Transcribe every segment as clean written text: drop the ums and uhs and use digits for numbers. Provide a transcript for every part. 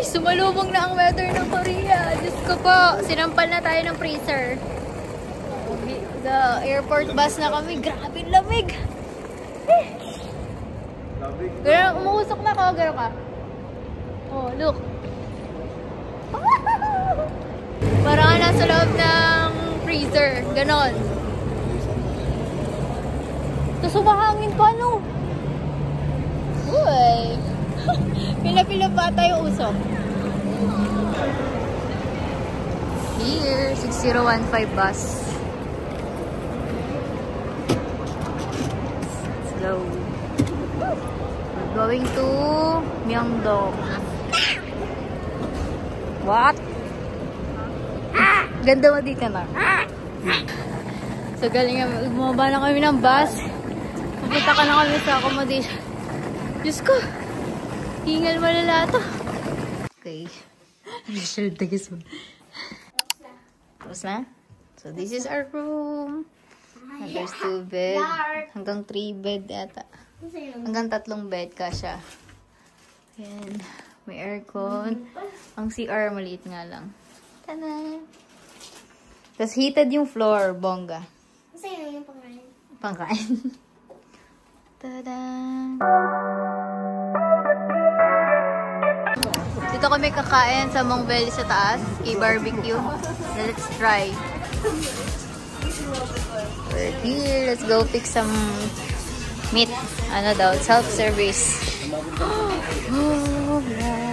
Sumalubong na ang weather ng Korea. Diyos ko po, sinampal na tayo ng freezer. The airport bus na kami. Grabe lamig. Gano'n, umuusok na ka. Gano'n ka. Oh, look. Parang ka nasa loob ng freezer. Ganon. Tapos umahangin pa, no? Uy. Pila-pila pa tayo usok. Here, 6015 bus. Let's go. We're going to Myeongdong. What? Ganda mo dito na. So, galing bumaba na kami ng bus. Pupunta ka na kami sa accommodation. Diyos ko. Hingal malala to. Okay. Richard, tagis mo. Tapos na? So, this is our room. And there's 2 bed. Hanggang 3 bed yata. Hanggang 3 bed kasha. Ayan. May aircon. Ang CR, maliit nga lang. Tada! Tapos heated yung floor, bongga. Sa'yo yung pangkain. Pangkain. Tada! Dito kami kakain sa Mong Belly sa taas. K-barbecue. Let's try. We're here. Let's go pick some meat. Ano daw? Self-service. Oh, wow.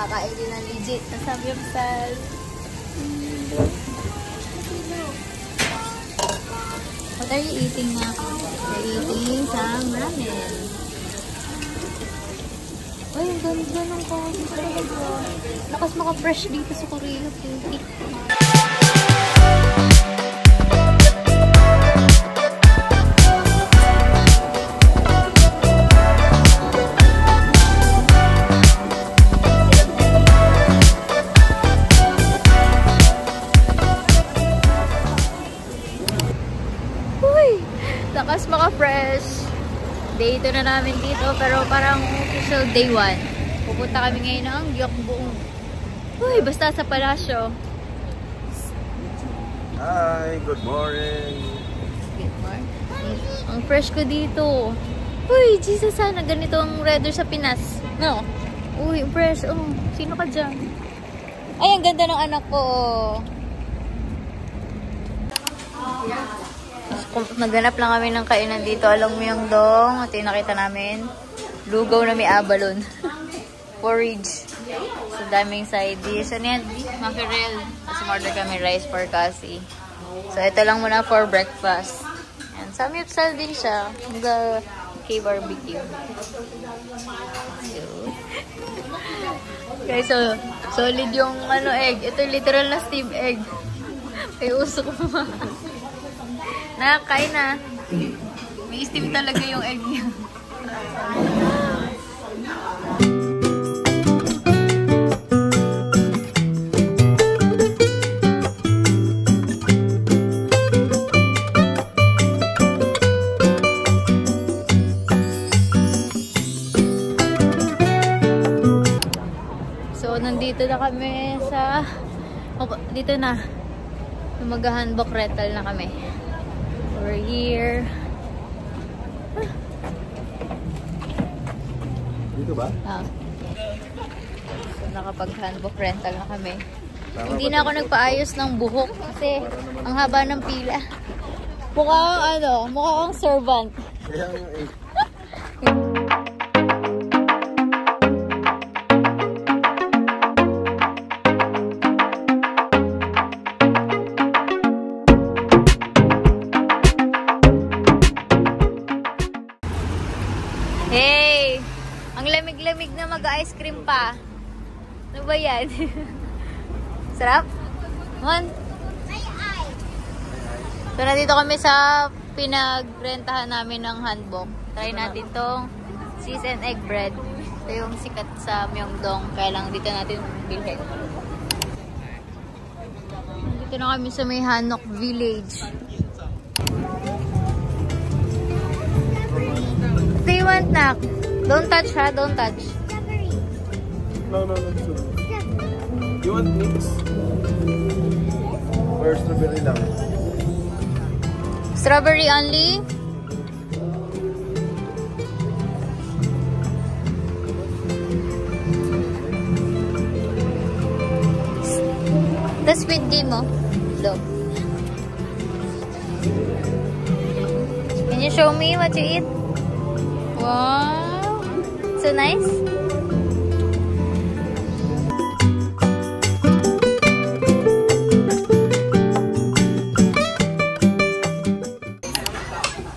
Nakakain din ng legit na samyupsal. What are you eating na? We're eating some ramen. Ay, ang ganda ng coffee talaga. Lakas maka-fresh dito sa Korea. Lakas maka-fresh. Day 2 na namin dito, pero parang official day 1. Pupunta kami ngayon ng Gyeongbong. Uy, basta sa palasyo. Hi, good morning. Good morning. Ang fresh ko dito. Uy, Jesus, sana ganito ang weather sa Pinas. No? Uy, fresh. Oh, sino ka dyan? Ay, ang ganda ng anak ko. Naghanap lang kami ng kainan dito along Myeongdong. At yung nakita namin, lugaw na may abalon. Porridge. So, daming side dish. Ano yan? Mackerel. Kasi order kami rice for Cassie. So, ito lang muna for breakfast. And samyupsal din siya. Hanggang K-barbecue. Okay, so, solid yung egg. Ito literal na steam egg. May usok mo. Nakakain na. May steam talaga yung egg niya. So, nandito na kami sa... dito na. Mag-handbook rental na kami. We're here. Dito ba? Ah. So, nakapag-handbook rental na kami. Hindi na ako nagpaayos ng buhok kasi ang haba ng pila. Mukha akong servant. Hey! Ang lamig-lamig na mag-ice cream pa. Ano ba yan? Sarap? Man? So, nandito kami sa pinagrentahan namin ng hanbok. Try natin tong cheese and egg bread. Ito yung sikat sa Myeongdong. Kaya lang dito natin bilhin. Dito na kami sa may Hanok Village. What do you want, Nak? Don't touch, ha? Don't touch. No. You want mix? Or strawberry lang? Strawberry only? The sweet tea mo. Look. Can you show me what you eat? Wow. So nice.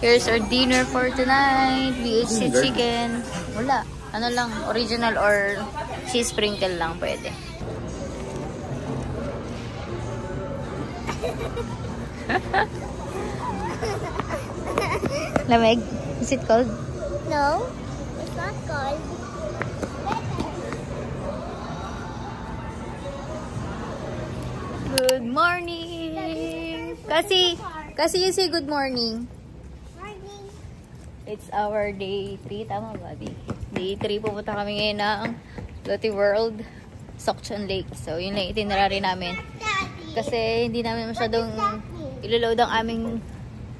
Here's our dinner for tonight. BHC chicken. Wala. Ano lang, original or cheese sprinkle lang pwede. Lamig? Is it cold? No, it's not cold. Good morning! Kasi you say good morning. Morning. It's our day 3. Tama ba, Bi? Day 3. Pupunta kami ngayon ng Lotte World, Sokchon Lake. So, yun lang itinerary namin. Kasi hindi namin masyadong iloload ang aming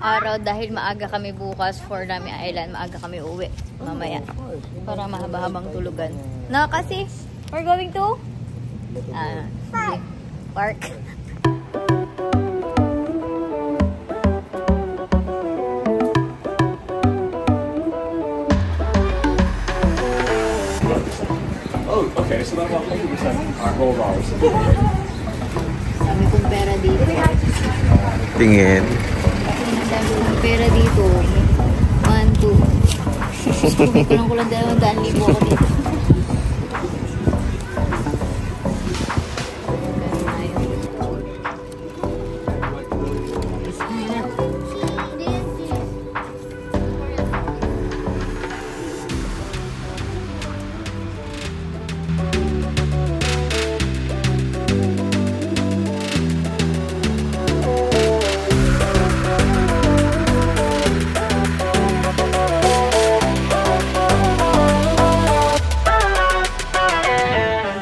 araw dahil maaga kami bukas for Nami Island. Maaga kami uwi mamaya para mahaba-habang tulugan. No, kasi we're going to park. Oh, okay. So that's 100% our whole hours. Dami kong pera dito. Tingin. Dami kong pera dito. 1, 2. Kumitanong ko lang 200,000 ako dito.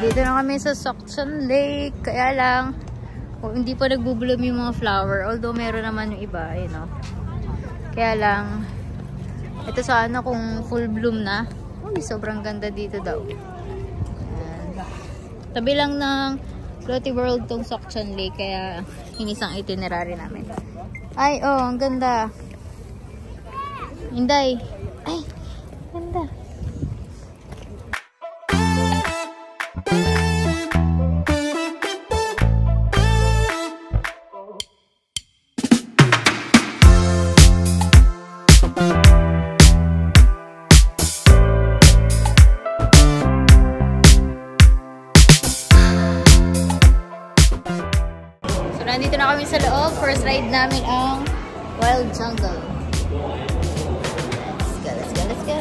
Dito na kami sa Sokchon Lake. Kaya lang, hindi pa nagbo-bloom yung mga flower. Although, meron naman yung iba, you know. Kaya lang, ito sana kung full bloom na. Uy, sobrang ganda dito daw. Ayan. Tabi lang ng Lotte World tong Sokchon Lake. Kaya, hinisang itinerary namin. Ay, oh, ang ganda. Inday. Ay, ganda. Nandito na kami sa loob. First ride namin ang Wild Jungle. Let's go, let's go, let's go.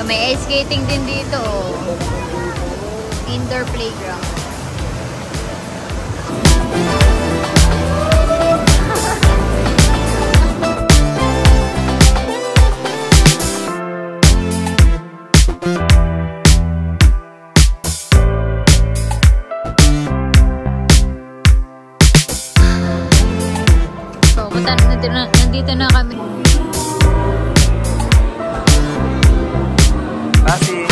May ice skating din dito. Indoor playground. So, nandito na kami. Kasi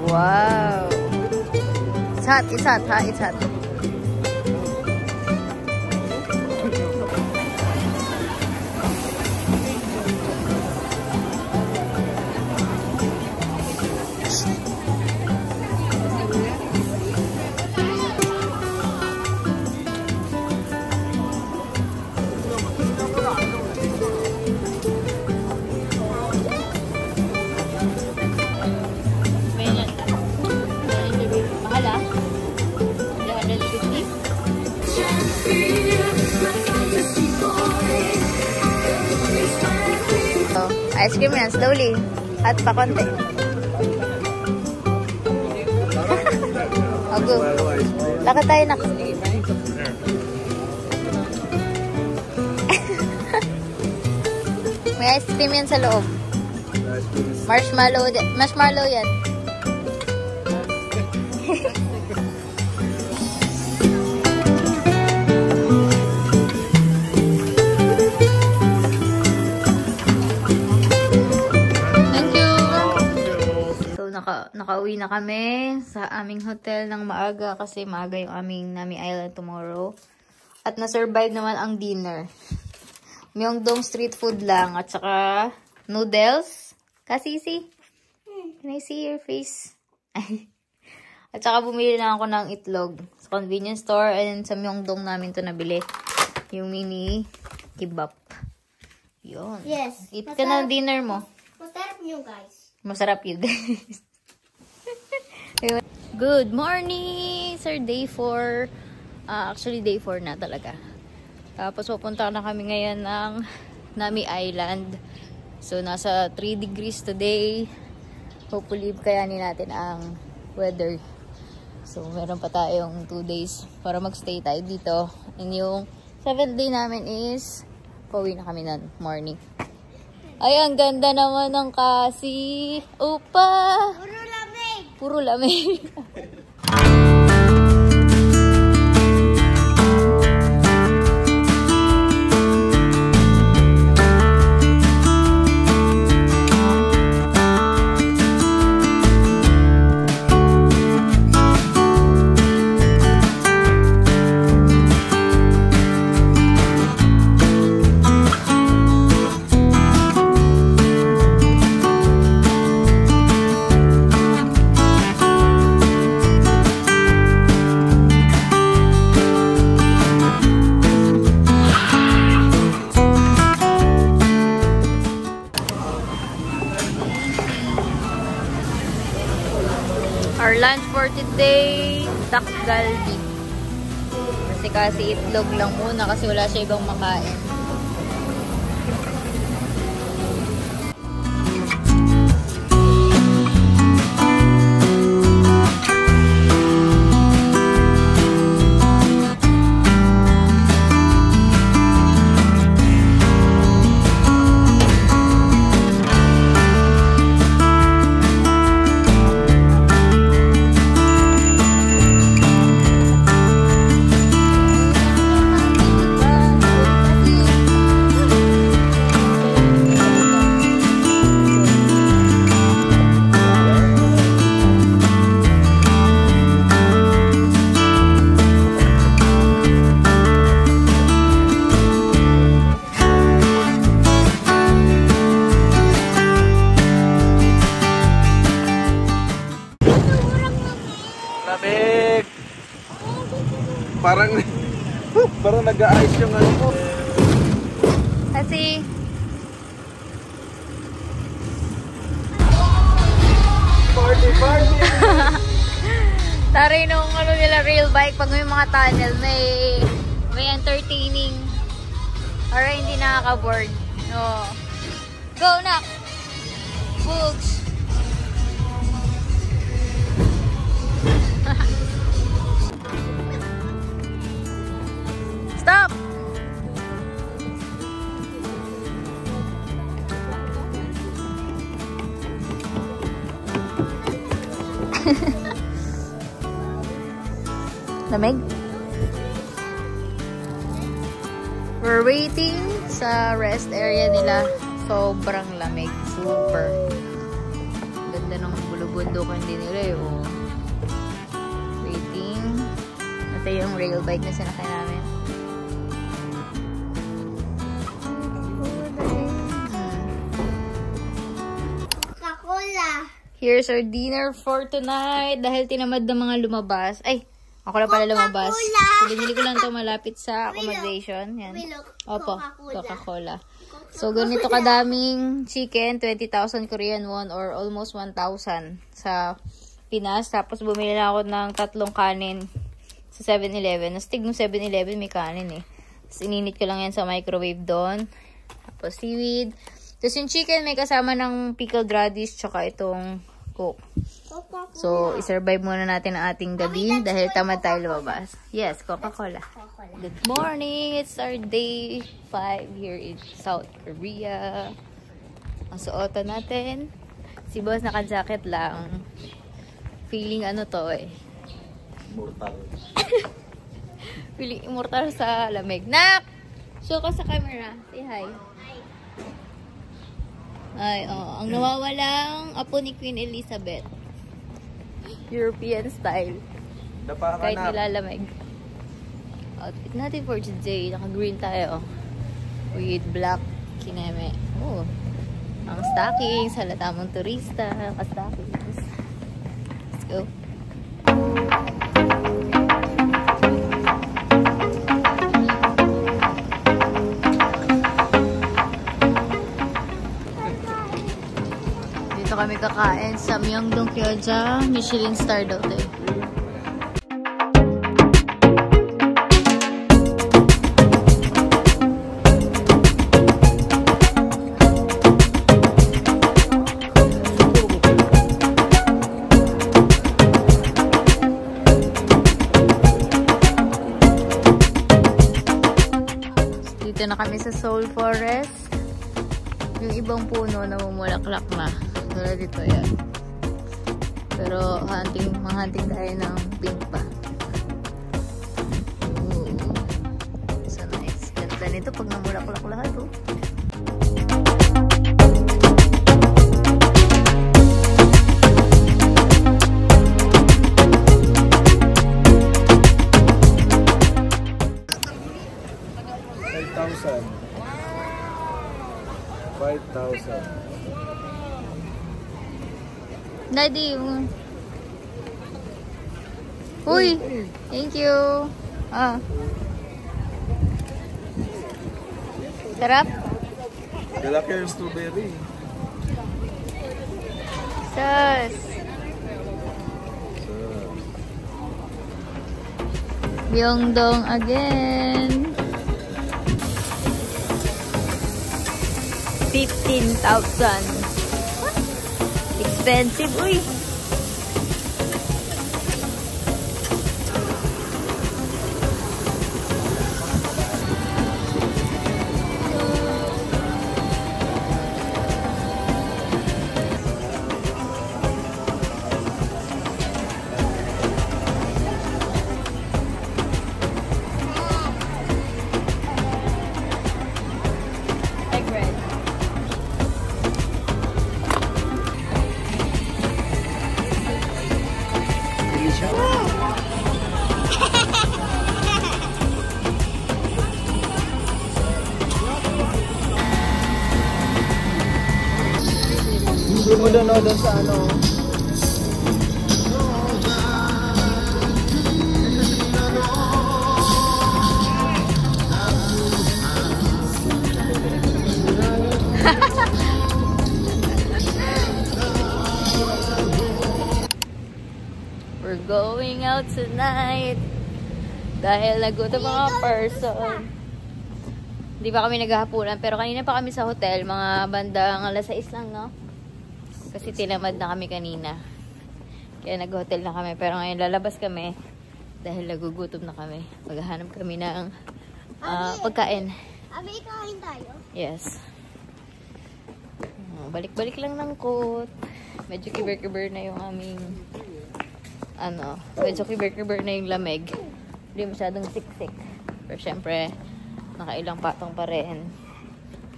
Wow. It's hot, it's hot, ha? It's hot. Ice cream yan, slowly. At pa konti. Oh, go. Lakad tayo na. May ice cream yan sa loob. Marshmallow yan. Nakauwi na kami sa aming hotel ng maaga kasi maaga yung aming Nami Island tomorrow. At na-survive naman ang dinner. Myeongdong street food lang at saka noodles. Kasisi, can I see your face? At saka bumili na ako ng itlog sa convenience store and sa Myeongdong namin to nabili. Yung mini kebab. Yun. Yes. Eat ka na dinner mo. Masarap yun, guys. Masarap yun, guys. Good morning! Sir, day 4. Actually, day 4 na talaga. Tapos, pupunta na kami ngayon ng Nami Island. So, nasa 3 degrees today. Hopefully, kayanin natin ang weather. So, meron pa tayong 2 days para magstay tayo dito. And yung 7th day namin is pauwi na kami ng morning. Ay, ang ganda naman ng kasi. Opa! Puro lamig! Puro lamig. Our lunch for today, duck galbi. Kasi itlog lang muna kasi wala siya ibang makain. Parang nag-a-ice yung ano ko. Kasi Party! taray nung ano nila real bike pag may mga tunnel may entertaining para hindi nakaka-board. No. Go na. Books. Stop! Lamig? We're waiting sa rest area nila. Sobrang lamig. Super. Ganda ng bulubog. bubundukan din nila eh. Oh. Waiting. Ito yung rail bike na sinakay namin. Coca-Cola. Here's our dinner for tonight. Dahil tinamad ng mga lumabas. Ay, ako na pala lumabas. So, binili ko lang ito malapit sa accommodation. Yan. Opo, Coca-Cola. So, ganito kadaming chicken. 20,000 Korean won or almost 1,000 sa Pinas. Tapos, bumili na ako ng 3 kanin sa 7-Eleven. Nastig ng 7-Eleven may kanin eh. Tapos, ininit ko lang yan sa microwave doon. Tapos, seaweed. Tapos, yung chicken may kasama ng pickled radish tsaka itong Coke. So, i-survive muna natin ang ating gabi dahil tamad tayo lumabas. Yes, Coca-Cola. Good morning! It's our day 5 here in South Korea. Ang suotan natin. Si boss naka-jacket lang. Feeling ano to eh. Mortal. Feeling immortal sa lamig. Nak! Show ka sa camera. Say hi. Ay, oh. Ang nawawalang apo ni Queen Elizabeth. European style. Kahit nilalamig. Outfit natin for today. Naka-green tayo. With black kineme. Oh. Ang stockings. Halata mong turista. Naka-stockings. Let's go. Dito kami kakain sa Myeongdong Gyoza. Michelin star daw tayo. Dito na kami sa Seoul Forest. Yung ibang puno namumulaklak na. Tulad dito yan. Pero hunting tayo ng pink pa. Ooh. So nice. Ganda nito pag namulaklak lahat oh. $5,000. Daddy. Uy. Thank you. Ah. Sarap? Lalaki yung strawberry. Sus. Myeongdong again. 15,000. Expensive, uy. Egg bread. Hindi mo doon sa ano. We're going out tonight. Dahil nagutom mga person. Hindi pa kami naghahapunan. Pero kanina pa kami sa hotel. Mga bandang 6 lang, no? Kasi tinamad na kami kanina. Kaya nag-hotel na kami. Pero ngayon lalabas kami. Dahil nagugutom na kami. Maghahanap kami ng pagkain. Abi, kain tayo. Yes. Balik-balik lang ng coat. Medyo kiber-kiber na yung aming medyo kiber-kiber na yung lamig. Hindi masyadong siksik. Pero syempre, nakailang patong pa rin.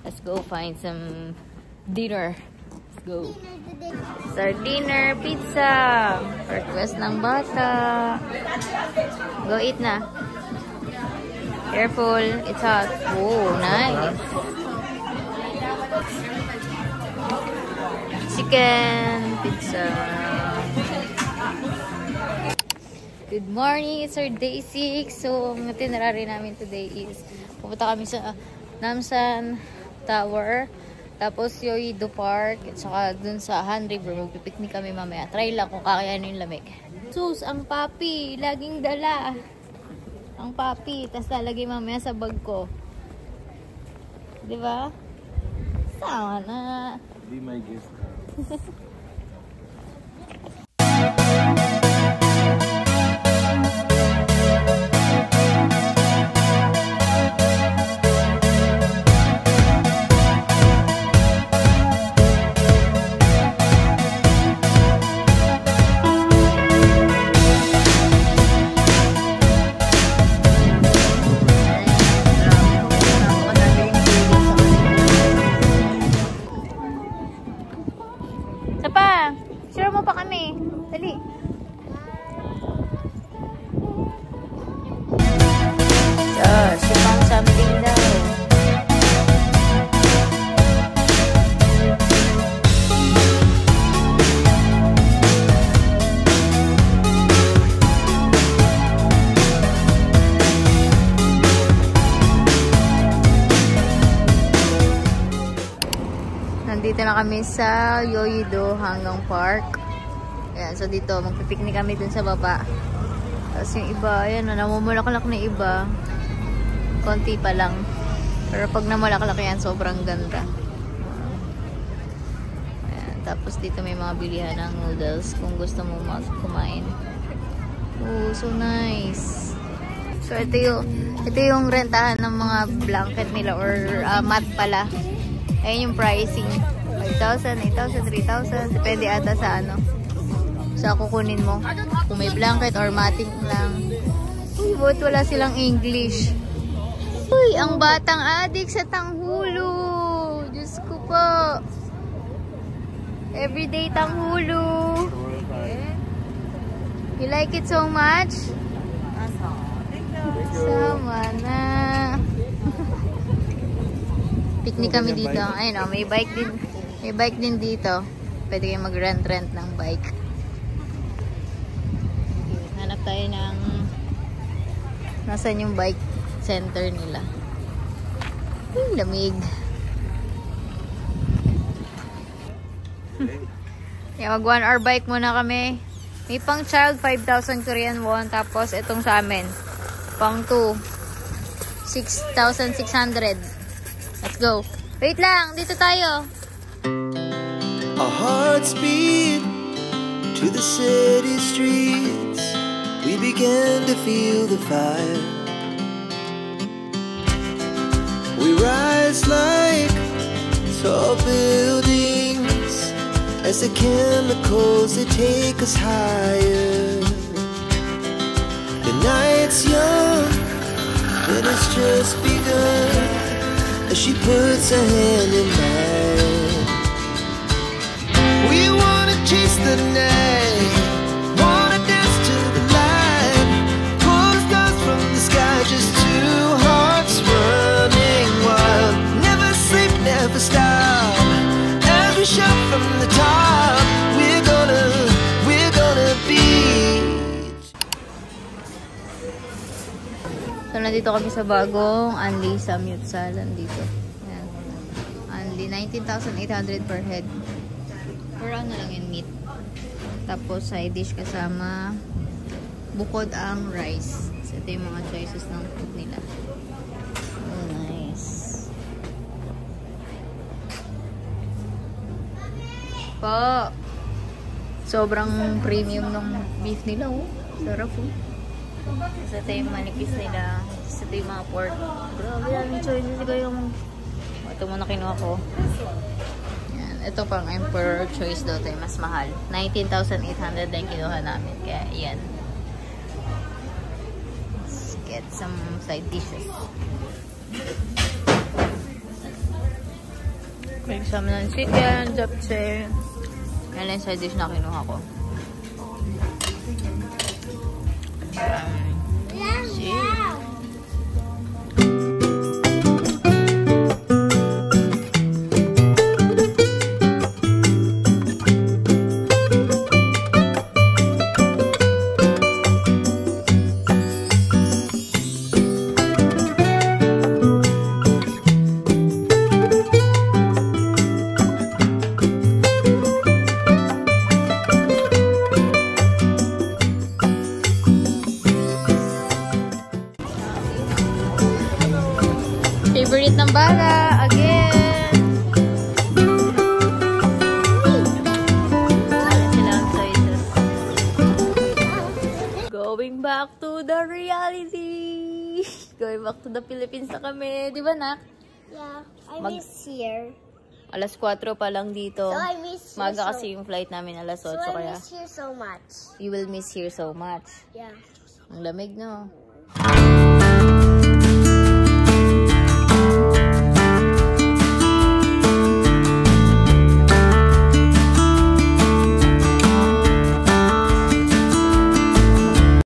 Let's go find some dinner. Let's go. Sardiner pizza. Request ng bata. Go eat na. Careful. It's hot. Oh, nice. Chicken pizza. Good morning. It's our day 6. So, ang itinerary namin today is pupunta kami sa Namsan Tower. Tapos Yoido Park. At saka dun sa Han River. Magpipiknik kami mamaya. Try lang kung kakayanin yung lamig. Sus, ang papi. Laging dala. Ang papi. Tapos lalagay mamaya sa bag ko. Diba? Sama na. Be my guest. Share mo pa kami. Dali. Si Mom something daw. Nandito na kami sa Yoido hanggang park. Ayan, so dito, magpipiknik kami dun sa baba. Tapos yung iba, ayan, namumulaklak na iba. Konti pa lang. Pero pag namulaklak yan, sobrang ganda. Ayan, tapos dito may mga bilihan ng noodles kung gusto mo kumain. Oh, so nice. So ito yung rentahan ng mga blanket nila or mat pala. Ayan yung pricing. 5,000, 8,000, 3,000. Depende ata sa ano. Sa kukunin mo. Kung may blanket or matting lang. Uy, ba't wala silang English? Uy, ang batang adik sa tanghulo. Diyos ko po. Everyday tanghulo. You like it so much? Sama na. Picnic kami dito. Ayun o, may bike din. May bike din dito. Pwede kayo mag-rent ng bike. Hanap tayo ng nasan yung bike center nila. Lamig. Mag 1 hour bike muna kami. May pang child 5,000 Korean won. Tapos itong sa amin pang 2 6,600. Let's go. Wait lang, dito tayo. Our hearts beat to the city streets. We began to feel the fire. We rise like tall buildings as the chemicals they take us higher. The night's young and it's just begun as she puts her hand in mine. We wanna chase the night, wanna dance to the light, pull the stars from the sky, just two hearts running wild. Never sleep, never stop, as we shout from the top. We're gonna beat. So, nandito kami sa bagong Anli Samyutsal. Nandito. Ayan. Anli, 19,800 per head. Per ano lang yung meat. Tapos, side dish kasama bukod ang rice. So, ito yung mga choices ng food nila. Oh, nice. Po! Sobrang premium ng beef nila, oh. Sarap, oh. So, ito yung manipis nila. So, ito yung mga pork. Grabe, yung choices ko yung... Ito muna kinuha ko. Yan. Ito pang Emperor Choice daw. Ito yung mas mahal. 19,800 na yung kinuha namin. Kaya, yan. Let's get some side dishes. May kasama ng chicken, japchae. Yan lang yung side dish na kinuha ko. Favorite ng bala, again. Sila ang choices. Going back to the reality. Going back to the Philippines na kami. Di ba, Nak? Yeah, I miss here. Alas 4 pa lang dito. So I miss Maga kasi yung flight namin alas 8 So I kaya. miss here so much. You will miss here so much. Yeah. Ang lamig, no?